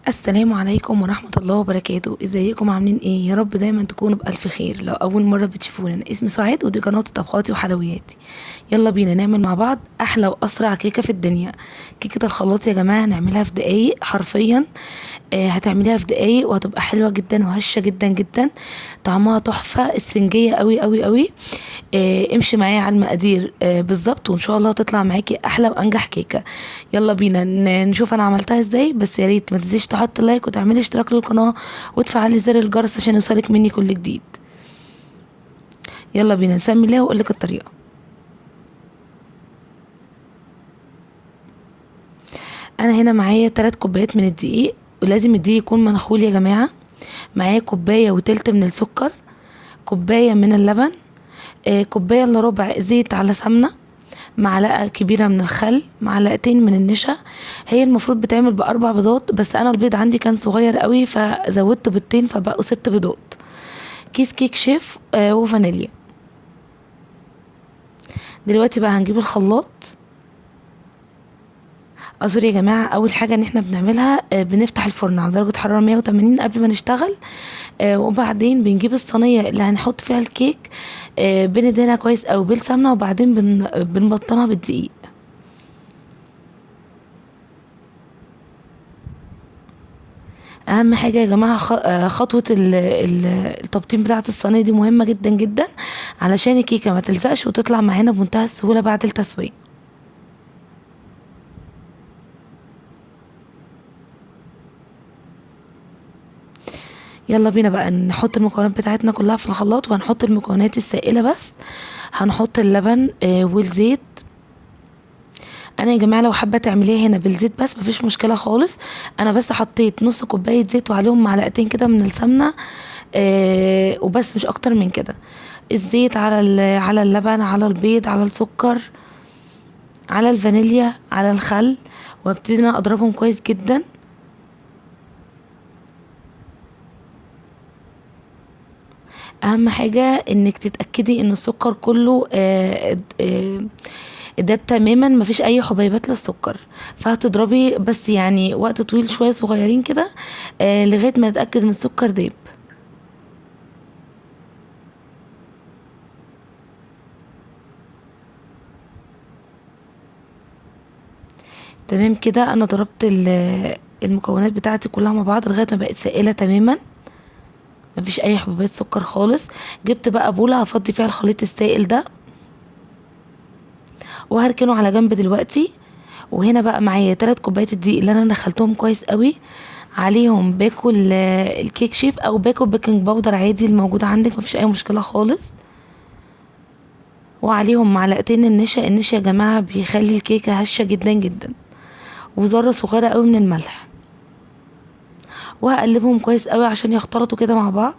السلام عليكم ورحمة الله وبركاته. ازيكم عاملين ايه؟ يا رب دايما تكونوا بألف خير. لو أول مرة بتشوفونا، أنا اسمي سعاد ودي قناة طبخاتي وحلوياتي. يلا بينا نعمل مع بعض أحلى وأسرع كيكة في الدنيا. كيكة الخلاط يا جماعة هنعملها في دقايق حرفيا. هتعمليها في دقايق وهتبقى حلوة جدا وهشة جدا جدا. طعمها تحفة اسفنجية قوي قوي قوي. امشي معايا على المقادير بالظبط، وان شاء الله تطلع معاكي احلى وانجح كيكه. يلا بينا نشوف انا عملتها ازاي. بس يا ريت ما تنسيش تحط لايك وتعملي اشتراك للقناه وتفعلي زر الجرس عشان يوصلك مني كل جديد. يلا بينا نسمي الله واقول لك الطريقه. انا هنا معايا 3 كوبايات من الدقيق، ولازم الدقيق يكون منخول يا جماعه. معايا كوبايه وتلت من السكر، كوبايه من اللبن، كوبايه الا ربع زيت على سمنه، معلقة كبيرة من الخل، معلقتين من النشا. هي المفروض بتعمل ب4 بيضات، بس انا البيض عندي كان صغير قوي فزودت بيضتين فبقوا 6 بيضات. كيس كيك شيف وفانيليا. دلوقتي بقى هنجيب الخلاط. سوري يا جماعة، اول حاجة ان احنا بنعملها بنفتح الفرن على درجة حرارة 180 قبل ما نشتغل. وبعدين بنجيب الصينية اللي هنحط فيها الكيك، بندهنها كويس اوي بالسمنة، وبعدين بنبطنها بالدقيق. اهم حاجه يا جماعه خطوه التبطين بتاعه الصينيه دي مهمه جدا جدا، علشان الكيكه ما تلزقش وتطلع معانا بمنتهى السهوله بعد التسويه. يلا بينا بقى نحط المكونات بتاعتنا كلها في الخلاط، وهنحط المكونات السائله بس. هنحط اللبن والزيت. انا يا جماعه لو حابه تعمليها هنا بالزيت بس مفيش مشكله خالص. انا بس حطيت نص كوبايه زيت وعليهم معلقتين كده من السمنه، وبس مش اكتر من كده. الزيت على على اللبن، على البيض، على السكر، على الفانيليا، على الخل، وابتدي ان انا اضربهم كويس جدا. اهم حاجه انك تتاكدي ان السكر كله داب تماما، مفيش اي حبيبات للسكر. فهتضربي بس يعني وقت طويل شويه صغيرين كده، لغايه ما نتاكد ان السكر داب. تمام كده، انا ضربت المكونات بتاعتي كلها مع بعض لغايه ما بقت سائله تماما، مفيش اي حبوبات سكر خالص. جبت بقى بوله هفضي فيها الخليط السائل ده وهركنه على جنب دلوقتي. وهنا بقى معايا 3 كوبايات الدقيق اللي انا دخلتهم كويس قوي، عليهم باكو الكيك شيف او باكو بيكنج باودر عادي الموجود عندك، مفيش اي مشكله خالص. وعليهم معلقتين النشا. النشا يا جماعه بيخلي الكيكه هشه جدا جدا. وذره صغيره قوي من الملح. وهقلبهم كويس قوي عشان يختلطوا كده مع بعض.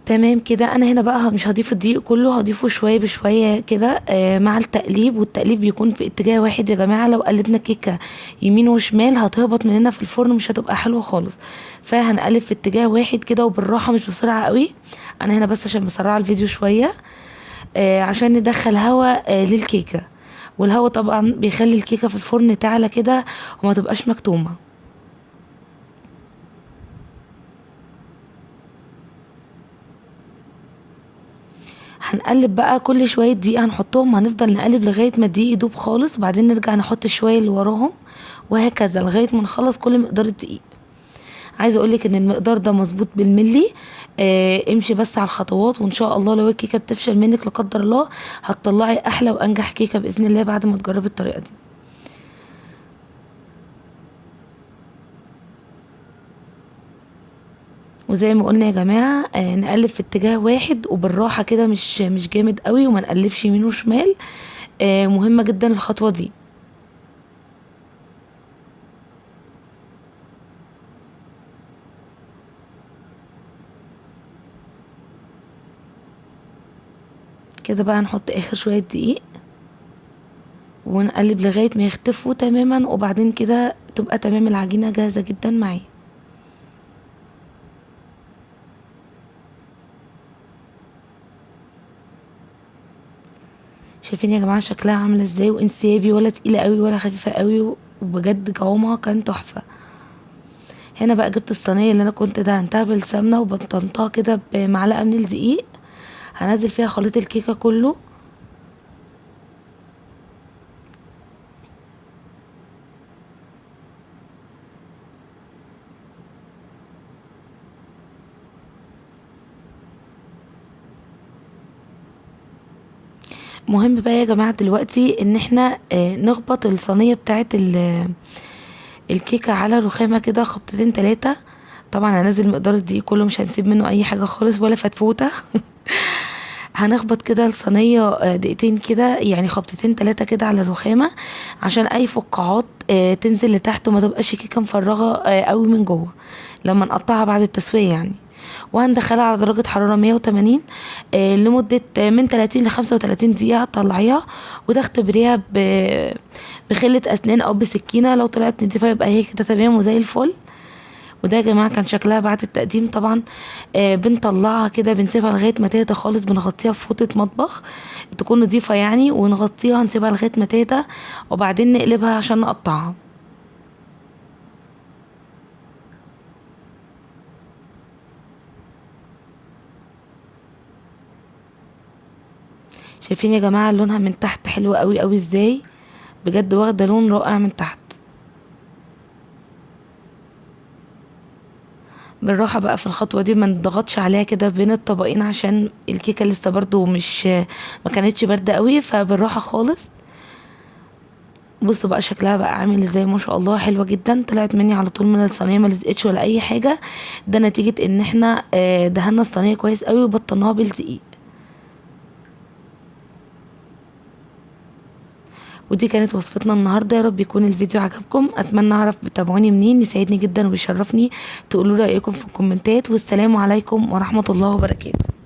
تمام كده، انا هنا بقى مش هضيف الدقيق كله، هضيفه شويه بشويه كده مع التقليب. والتقليب بيكون في اتجاه واحد يا جماعه. لو قلبنا كيكه يمين وشمال هتهبط مننا في الفرن، مش هتبقى حلوه خالص. فهنقلب في اتجاه واحد كده وبالراحه مش بسرعه قوي. انا هنا بس عشان مسرعه الفيديو شويه، عشان ندخل هواء للكيكه. والهواء طبعا بيخلي الكيكه في الفرن تعلى كده وما تبقاش مكتومه. هنقلب بقى كل شويه دقيق هنحطهم، هنفضل نقلب لغايه ما الدقيق يدوب خالص، وبعدين نرجع نحط الشويه اللي وراهم، وهكذا لغايه ما نخلص كل مقدار الدقيق. عايزه اقولك ان المقدار ده مظبوط بالملي. امشي بس على الخطوات، وان شاء الله لو الكيكه بتفشل منك لا قدر الله هتطلعي احلى وانجح كيكه باذن الله بعد ما تجربي الطريقه دي. وزي ما قلنا يا جماعه نقلب في اتجاه واحد وبالراحه كده، مش جامد قوي، وما نقلبش يمين وشمال. مهمه جدا الخطوه دي. كده بقى نحط اخر شويه دقيق ونقلب لغايه ما يختفوا تماما، وبعدين كده تبقى تمام العجينه جاهزه جدا معايا. شايفين يا جماعه شكلها عامله ازاي، وانسيابي ولا تقيله قوي ولا خفيفه قوي، وبجد قوامها كان تحفه. هنا بقى جبت الصينيه اللي انا كنت دهنتها بالسمنه وبطنتها كده بمعلقه من الدقيق، هنزل فيها خليط الكيكه كله. مهم بقى يا جماعه دلوقتي ان احنا نخبط الصينيه بتاعه الكيكه على الرخامه كده خبطتين تلاتة. طبعا هنزل مقدار الدقيق كله، مش هنسيب منه اي حاجه خالص ولا فتفوته. هنخبط كده الصينيه دقيقتين كده، يعني خبطتين تلاتة كده على الرخامه، عشان اي فقاعات تنزل لتحت وما تبقاش كيكه مفرغه قوي من جوه لما نقطعها بعد التسويه يعني. وهندخلها على درجة حرارة 180 لمدة من 30 ل 35 دقيقة. طلعيها وتختبريها بخلة أسنان أو بسكينة، لو طلعت نضيفة يبقى هي كده تمام وزي الفل. وده يا جماعة كان شكلها بعد التقديم. طبعا بنطلعها كده، بنسيبها لغاية ما تهدى خالص، بنغطيها في فوطة مطبخ تكون نضيفة يعني، ونغطيها نسيبها لغاية ما تهدى، وبعدين نقلبها عشان نقطعها. شايفين يا جماعة لونها من تحت حلو قوي قوي ازاي، بجد واخدة لون رائع من تحت. بالراحة بقى في الخطوة دي، ما نضغطش عليها كده بين الطبقين عشان الكيكة لسه برضو مش ما كانتش باردة قوي، فبالراحة خالص. بصوا بقى شكلها بقى عامل ازاي، ما شاء الله حلوة جدا، طلعت مني على طول من الصينية، ما لزقتش ولا اي حاجة. ده نتيجة ان احنا دهنا الصينية كويس قوي وبطناها بالدقيق. ودي كانت وصفتنا النهارده، يا رب يكون الفيديو عجبكم. اتمنى اعرف بتابعوني منين، يسعدني جدا ويشرفني تقولوا لي رايكم في الكومنتات. والسلام عليكم ورحمة الله وبركاته.